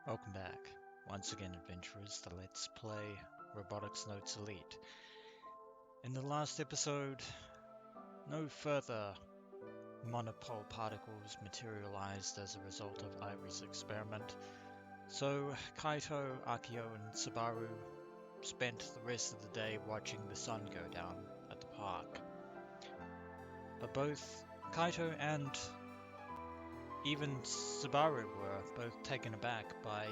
Welcome back. Once again, adventurers, to Let's Play Robotics Notes Elite. In the last episode, no further monopole particles materialized as a result of Ivory's experiment, so Kaito, Akiho, and Subaru spent the rest of the day watching the sun go down at the park. But both Kaito and even Subaru were both taken aback by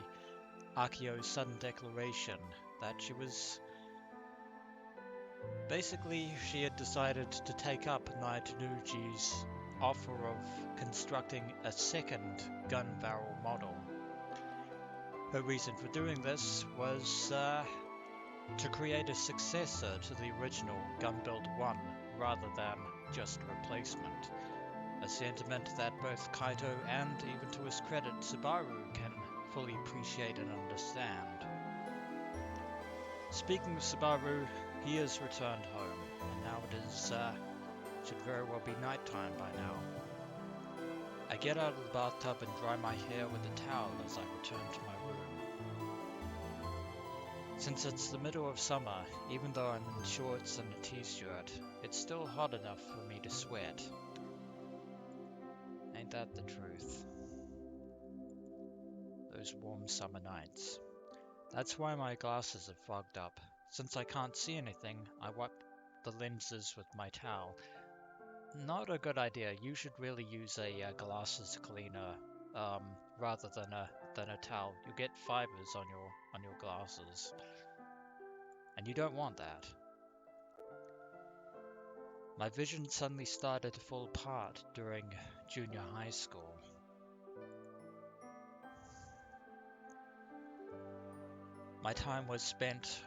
Akiho's sudden declaration that she had decided to take up Tanuji's offer of constructing a second Gunvarrel model. Her reason for doing this was to create a successor to the original Gunbuild 1 rather than just a replacement. A sentiment that both Kaito and, even to his credit, Subaru can fully appreciate and understand. Speaking of Subaru, he has returned home, and now should very well be nighttime by now. I get out of the bathtub and dry my hair with a towel as I return to my room. Since it's the middle of summer, even though I'm in shorts and a t-shirt, it's still hot enough for me to sweat. Ain't that the truth? Those warm summer nights. That's why my glasses are fogged up. Since I can't see anything, I wipe the lenses with my towel. Not a good idea. You should really use a glasses cleaner rather than a towel. You get fibers on your glasses, and you don't want that. My vision suddenly started to fall apart during junior high school. My time was spent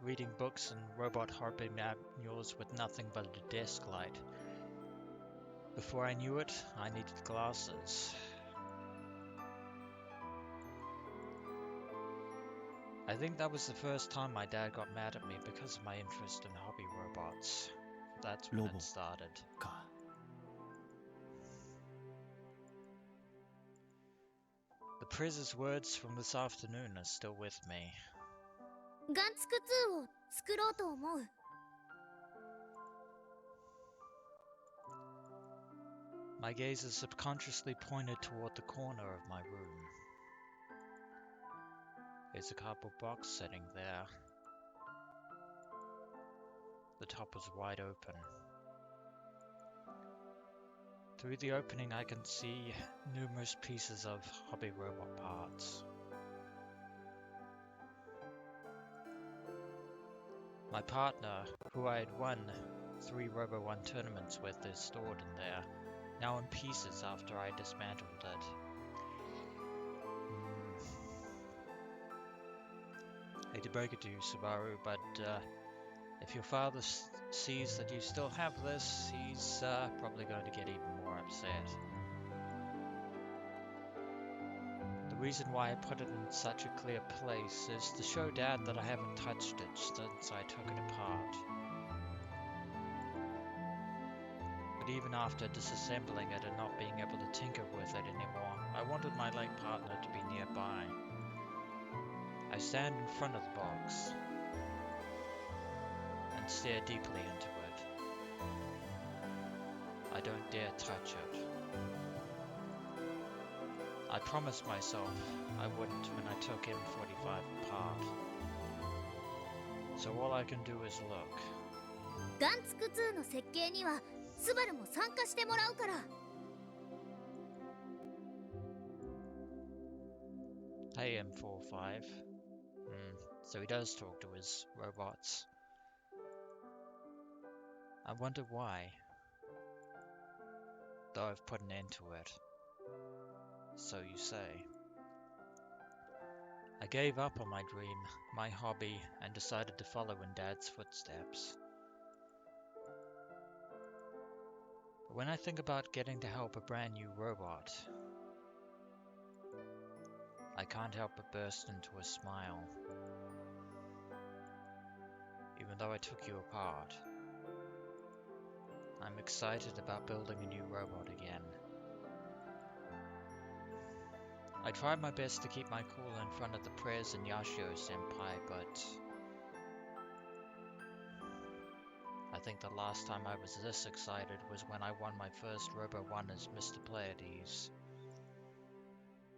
reading books and robot hardware manuals with nothing but a desk light. Before I knew it, I needed glasses. I think that was the first time my dad got mad at me because of my interest in hobby robots. That's when it started. The Prez's words from this afternoon are still with me. ガンツク2を作ろうと思う。 My gaze is subconsciously pointed toward the corner of my room. There's a cardboard box sitting there. The top is wide open. Through the opening I can see numerous pieces of hobby robot parts. My partner, who I had won 3 Robo-1 tournaments with, is stored in there, now in pieces after I dismantled it. I hate to break it to you, Subaru, but if your father sees that you still have this, he's probably going to get even more upset. The reason why I put it in such a clear place is to show Dad that I haven't touched it since I took it apart. But even after disassembling it and not being able to tinker with it anymore, I wanted my late partner to be nearby. I stand in front of the box and stare deeply into it. I don't dare touch it. I promised myself I wouldn't when I took M45 apart. So all I can do is look. ガンツク2の設計にはスバルも参加してもらうから。 Hey M45. So he does talk to his robots. I wonder why. Though I've put an end to it. So you say. I gave up on my dream, my hobby, and decided to follow in Dad's footsteps. But when I think about getting to help a brand new robot, I can't help but burst into a smile. Even though I took you apart, I'm excited about building a new robot again. I tried my best to keep my cool in front of the prayers and Yashio-senpai, but I think the last time I was this excited was when I won my first Robo 1 as Mr. Pleiades.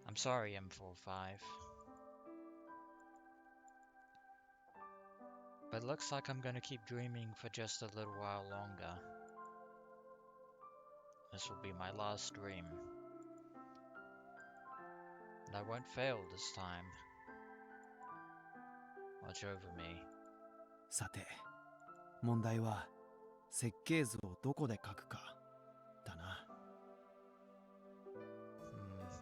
I'm sorry, M45. But looks like I'm gonna keep dreaming for just a little while longer. This will be my last dream. And I won't fail this time. Watch over me. さて、問題は設計図をどこで書くかだな。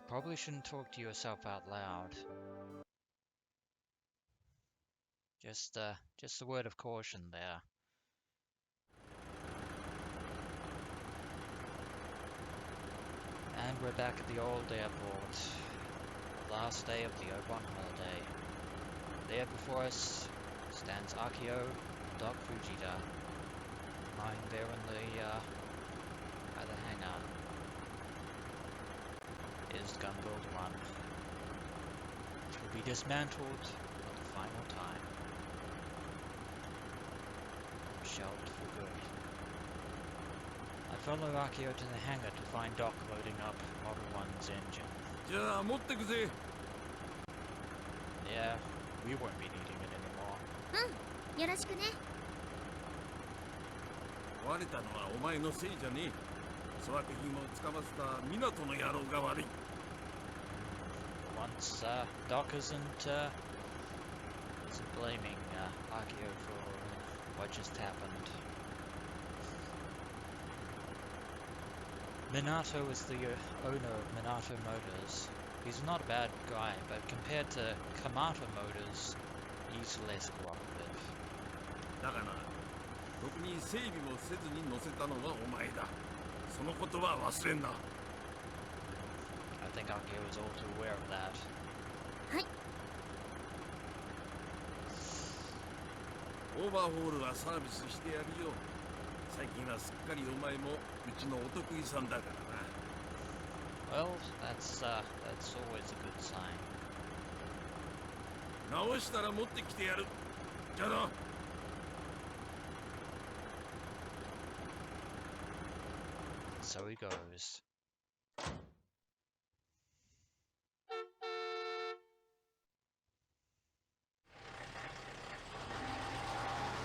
Probably shouldn't talk to yourself out loud. Just a word of caution there. And we're back at the old airport. The last day of the Obon holiday. There before us stands Akiho and Doc Fujita, lying there in the by the hangar. Is Gunvarrel 1. It will be dismantled for the final time. Shelved for good. I follow Akiho to the hangar to find Doc loading up Model 1's engine. じゃあ持ってくぜ。 Yeah, we won't be needing it anymore. よろしくね。壊れたのはお前のせいじゃねえ。粗悪品をつかませた港の野郎が悪い。Once Doc isn't blaming Akiho for what just happened. Minato is the owner of Minato Motors. He's not a bad guy, but compared to Kamata Motors, he's less cooperative. だがな、特に整備もせずに乗せたのはお前だ。そのことは忘れんな。I think Akiho is all too aware of that. はい。オーバーホールはサービスしてやるよ。最近はすっかりお前もうちのお得意さんだからな。Well, that's always a good sign. 直したら持ってきてやる。じゃあな。So he goes.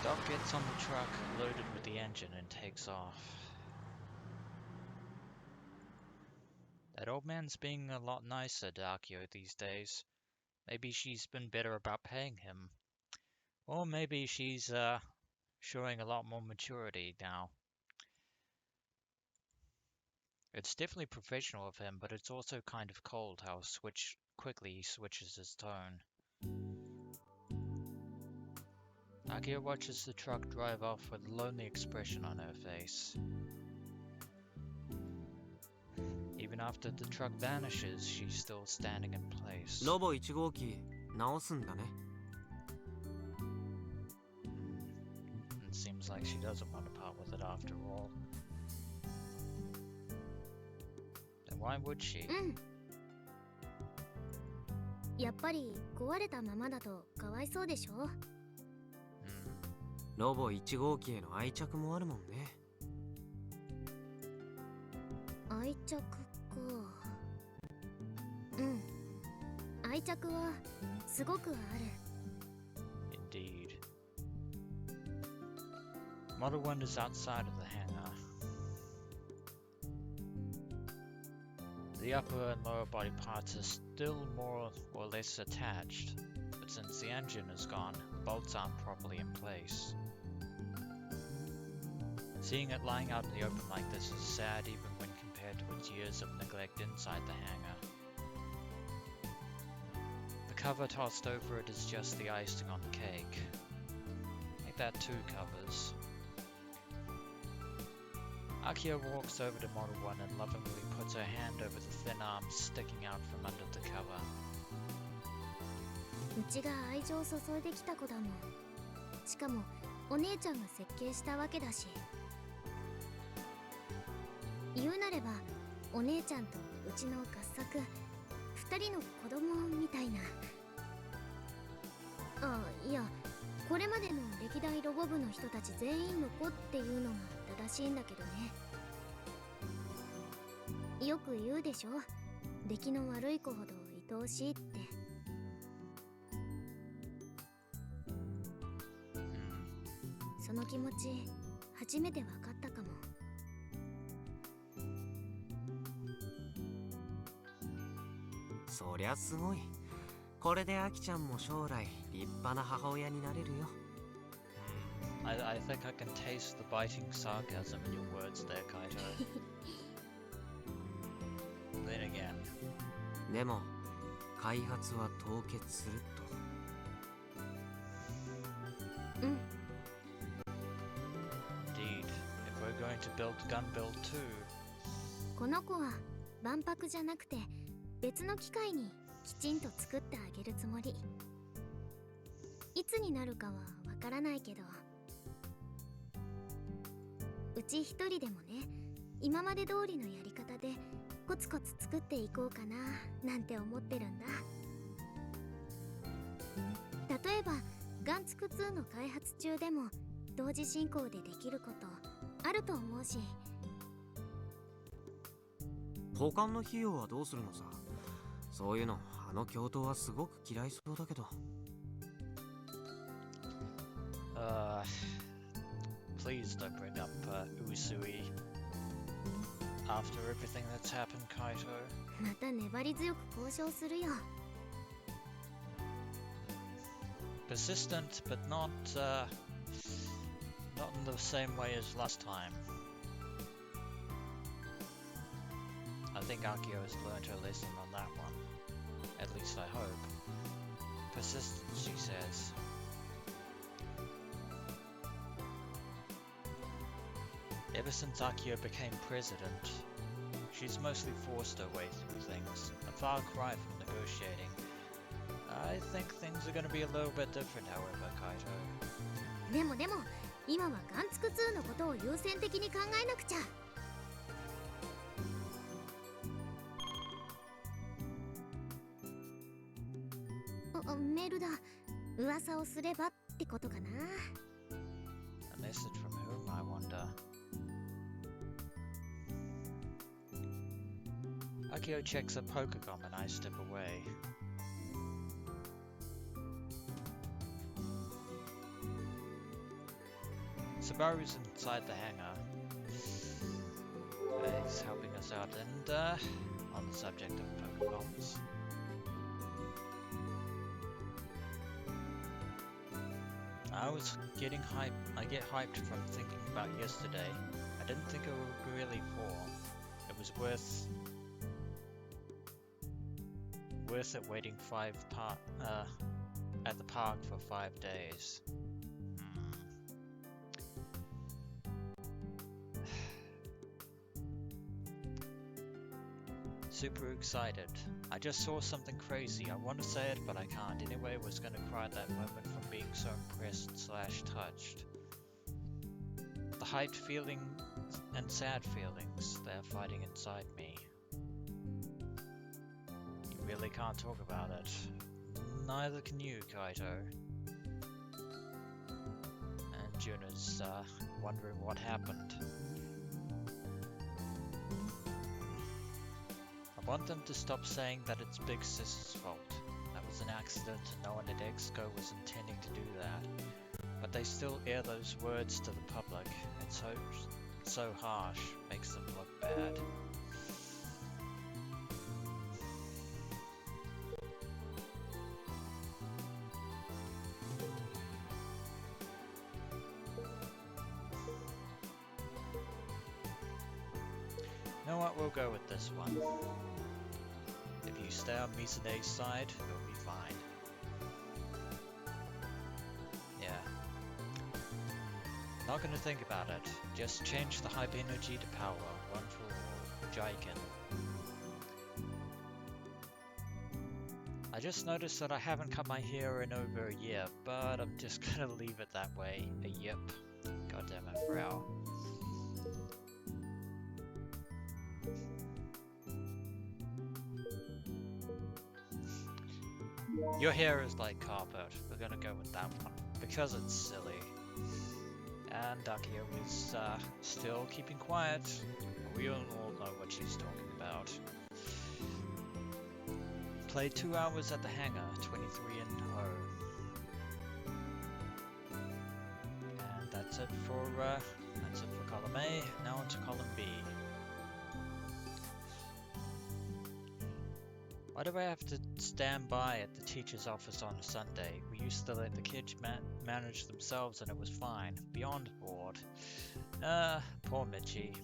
Doc gets on the truck, loaded with the engine, and takes off. That old man's being a lot nicer to Akiho these days. Maybe she's been better about paying him. Or maybe she's showing a lot more maturity now. It's definitely professional of him, but it's also kind of cold how quickly he switches his tone. Akiho watches the truck drive off with a lonely expression on her face. Even after the truck vanishes, she's still standing in place. ロボ1号機直すんだね。It seems like she doesn't want to part with it after all. Then why would she? やっぱり壊れたままだとかわいそうでしょ。ロボ1号機への愛着もあるもんね。愛着か。愛着はすごくある。Indeed. Model 1 is outside of the hangar. The upper and lower body parts are still more or less attached, but since the engine is gone, the bolts aren't properly in place. Seeing it lying out in the open like this is sad even when compared to its years of neglect inside the hangar. The cover tossed over it is just the icing on the cake. Make that 2 covers. Akiho walks over to Model 1 and lovingly puts her hand over the thin arms sticking out from under the cover. うちが愛情を注いできた子だもん。しかもお姉ちゃんが設計したわけだし。言うなればお姉ちゃんとうちの合作2人の子供みたいな。あ、いや、これまでの歴代ロボ部の人たち全員の子っていうのが正しいんだけどね。よく言うでしょ、出来の悪い子ほど愛おしいって。その気持ち初めて分かったかも。そりゃすごい。これでアキちゃんも将来立派な母親になれるよ。I think I can taste the biting sarcasm in your words there, Kaito. Then again. でも開発は凍結すると。うん。Indeed, if we're going to build Gunvarrel 2, この子は万博じゃなくて別の機会にきちんと作ってあげるつもり。いつになるかはわからないけど、うち一人でもね、今まで通りのやり方でコツコツ作っていこうかななんて思ってるんだ。例えばガンツク2の開発中でも同時進行でできることあると思うし。保管の費用はどうするのさ。そういうのあの教頭はすごく嫌いそうだけど。please don't bring up Usui after everything that's happened, Kaito. また粘り強く交渉するよ。Persistent, but not in the same way as last time. I think Akiho has learned her lesson on that one. At least I hope. Persistent, she says. Ever since Akiho became president, she's mostly forced her way through things, a far cry from negotiating. I think things are going to be a little bit different, however, Kaito. でも今はガンツク2のことを優先的に考えなくちゃ。メールだ。噂をすればってことかな。A message from whom, I wonder. Akiho checks her poker gum and I step away. Subaru's inside the hangar. He's helping us out, and on the subject of poker bombs. I get hyped from thinking about yesterday. I didn't think it would really fall. It was worth it waiting at the park for 5 days. Super excited. I just saw something crazy. I want to say it, but I can't. Anyway, I was gonna cry at that moment from being so impressed / touched. The hyped feeling and sad feelings, they're fighting inside me. You really can't talk about it. Neither can you, Kaito. And Juna's wondering what happened. I want them to stop saying that it's Big Sis's fault. That was an accident and no one at Exco was intending to do that. But they still air those words to the public. It's so harsh, makes them look bad. You know what, we'll go with this one. If you stay on Misane's side, you'll be fine. Yeah. Not gonna think about it. Just change the hype energy to power, one for all. Jaiken. I just noticed that I haven't cut my hair in over a year, but I'm just gonna leave it that way. A yip. Goddamn it, Frau. Your hair is like carpet. We're gonna go with that one because it's silly. And Akio is still keeping quiet. We all know what she's talking about. Played 2 hours at the hangar, 23 and 0. And that's it for column A. Now on to column B. Why do I have to stand by at the teacher's office on a Sunday? We used to let the kids manage themselves and it was fine. Beyond bored. Poor Michi.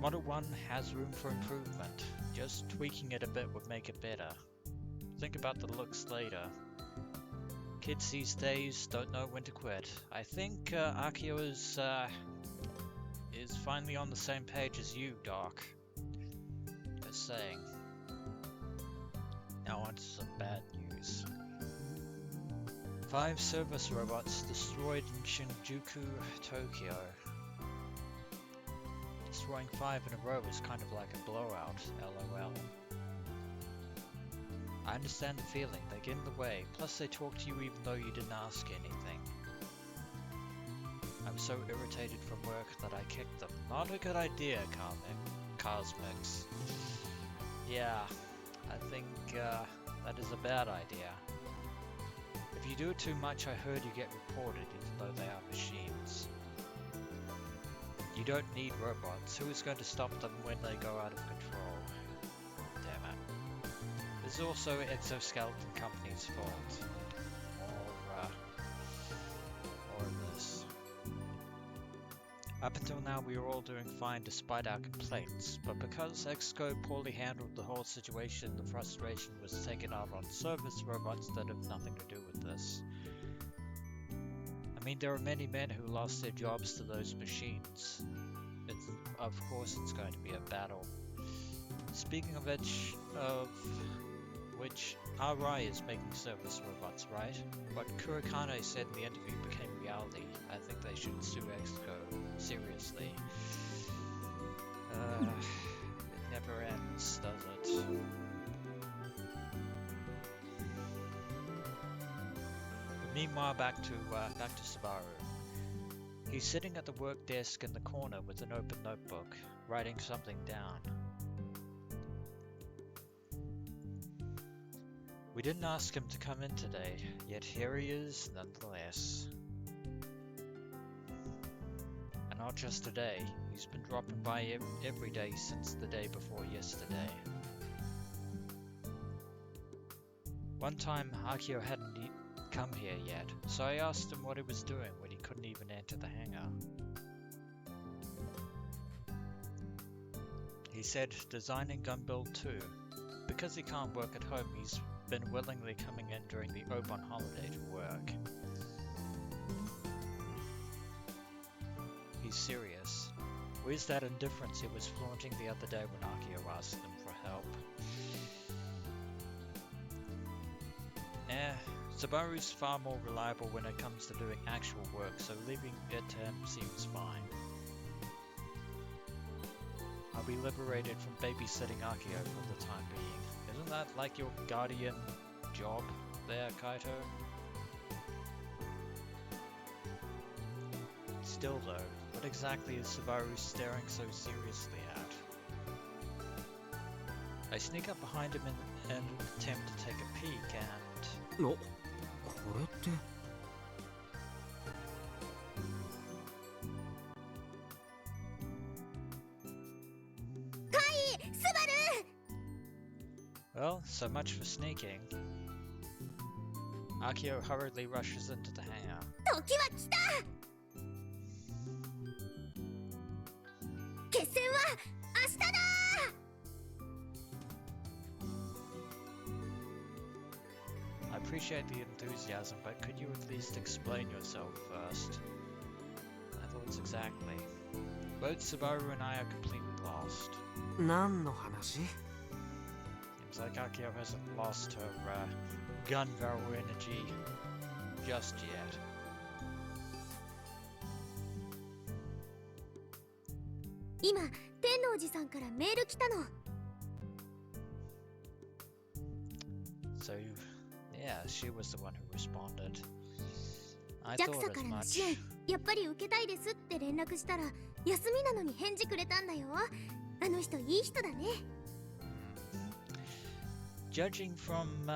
Model 1 has room for improvement. Just tweaking it a bit would make it better. Think about the looks later. Kids these days don't know when to quit. I think Akio is finally on the same page as you, Doc. Just saying. Now on to some bad news. 5 service robots destroyed in Shinjuku, Tokyo. Destroying 5 in a row is kind of like a blowout, lol. I understand the feeling, they get in the way, plus they talk to you even though you didn't ask anything. I'm so irritated from work that I kicked them. Not a good idea, Cosmics. Yeah, I think that is a bad idea. If you do it too much, I heard you get reported even though they are machines. You don't need robots. Who is going to stop them when they go out of control? Damn it. This is also Exoskeleton Company's fault. Or this. Up until now we were all doing fine despite our complaints, but because Exco poorly handled the whole situation, the frustration was taken out on service robots that have nothing to do with this. I mean, there are many men who lost their jobs to those machines. Of course it's going to be a battle. Speaking of which RI is making service robots, right? What Kurikane said in the interview became reality. I think they should sue Exco. Seriously. It never ends, does it? Meanwhile, back to Subaru. He's sitting at the work desk in the corner with an open notebook, writing something down. We didn't ask him to come in today, yet here he is nonetheless. And not just today, he's been dropping by every day since the day before yesterday. One time, Akio hadn't come here yet, so I asked him what he was doing when he couldn't even enter the hangar. He said designing gun build 2. Because he can't work at home, he's been willingly coming in during the Obon holiday to work. He's serious. Where's that indifference he was flaunting the other day when Akio asked him for help? Subaru's far more reliable when it comes to doing actual work, so leaving it to him seems fine. I'll be liberated from babysitting Akio for the time being. Isn't that like your guardian job there, Kaito? Still though, what exactly is Subaru staring so seriously at? I sneak up behind him in an attempt to take a peek and... Oh, これって。Well, so much for sneaking. Akio hurriedly rushes into the hangar. 時は来た。決戦は明日だ。I appreciate the enthusiasm, but could you at least explain yourself first? My thoughts exactly. Both Subaru and I are completely lost. 何の話? Seems like Akio hasn't lost her Gunvarrel energy just yet. 今天のおじさんからメール来たの。 So, yeah, she was the one who responded. I JAXA thought か as らの much. 支援やっぱり受けたいですって連絡したら休みなのに返事くれたんだよ。あの人いい人だね。 Judging from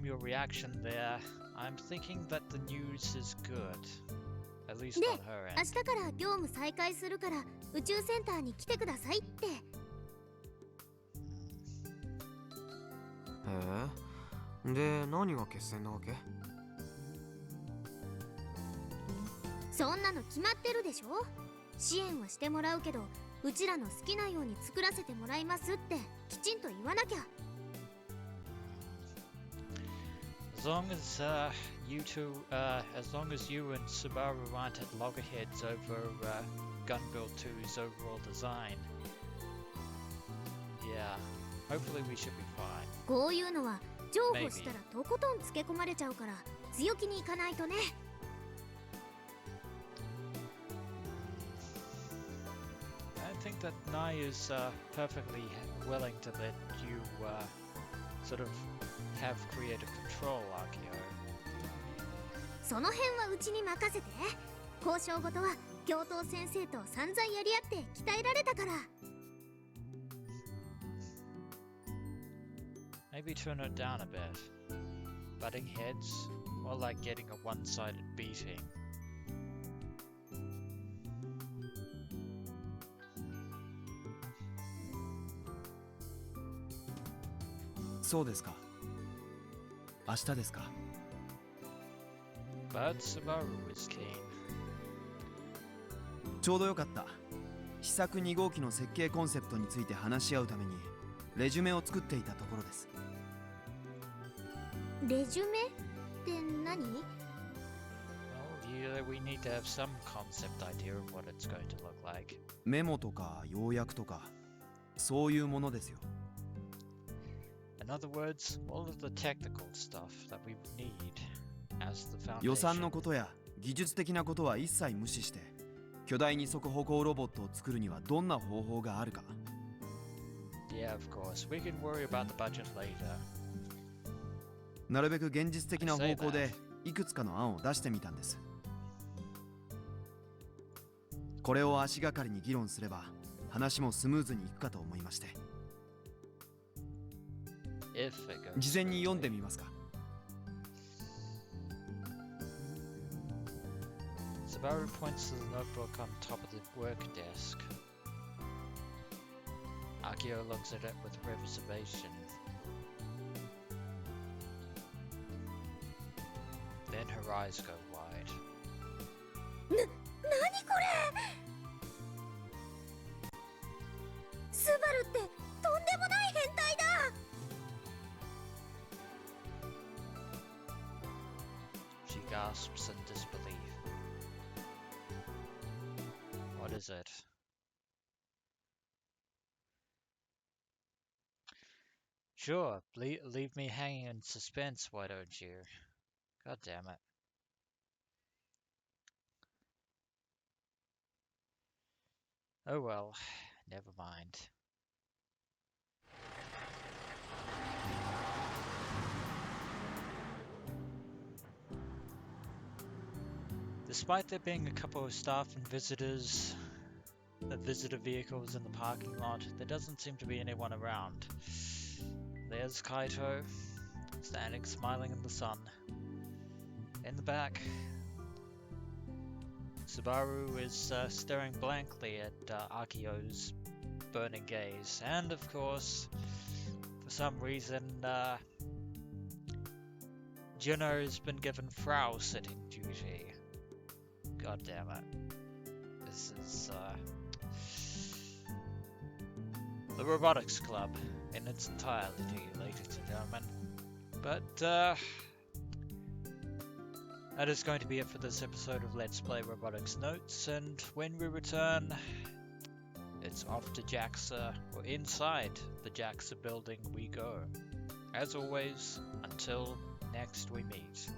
your reaction there, I'm thinking that the news is good. At least on her 明 end. 日から業務再開するから宇宙センターに来てくださいって。へえ。で、何が決戦なわけ？そんなの決まってるでしょ。支援はしてもらうけどうちらの好きなように作らせてもらいますってきちんと言わなきゃ。 As long as as long as you and Subaru aren't at loggerheads over Gunvarrel 2's overall design, yeah, hopefully we should be fine. こういうのは譲歩したらとことんつけ込まれちゃうから強気にいかないとね。 I think that Nai is perfectly willing to let you sort of have creative control, Akiho. その辺はうちに任せて。交渉事は教頭先生と散々やり合って鍛えられたから。 Maybe turn it down a bit. Butting heads, more like getting a one-sided beating. そうですか。明日ですか。 But Subaru is keen. ちょうどよかった。試作2号機の設計コンセプトについて話し合うためにレジュメを作っていたところです。レジュメって何？ Well, we need to have some concept idea of what it's going to look like. メモとか要約とかそういうものですよ。 In other words, all of the technical stuff that we need as the 予算 foundation. のことや技術的なことは一切無視して巨大二足歩行ロボットを作るにはどんな方法があるか。 Yeah, of course. We can worry about the budget later. なるべく現実的な方向でいくつかの案を出してみたんです。これを足がかりに議論すれば話もスムーズにいくかと思いまして。 If it goes 事前に読んで smoothly. みますか。 Subaru points to the notebook on top of the work desk. Akiho looks at it with reservation. Then her eyes go wide. 何これ？スバルってとんでもない変態だ。 She gasps in disbelief. What is it? Sure, leave me hanging in suspense, why don't you? God damn it. Oh well, never mind. Despite there being a couple of staff and visitor vehicles in the parking lot, there doesn't seem to be anyone around. There's Kaito, standing smiling in the sun. In the back, Subaru is staring blankly at Akiho's burning gaze, and of course, for some reason, Juno's been given Frau sitting duty. God damn it. This is the Robotics Club in its entirety, ladies and gentlemen. But that is going to be it for this episode of Let's Play Robotics Notes, and when we return, it's off to JAXA, or inside the JAXA building we go. As always, until next we meet.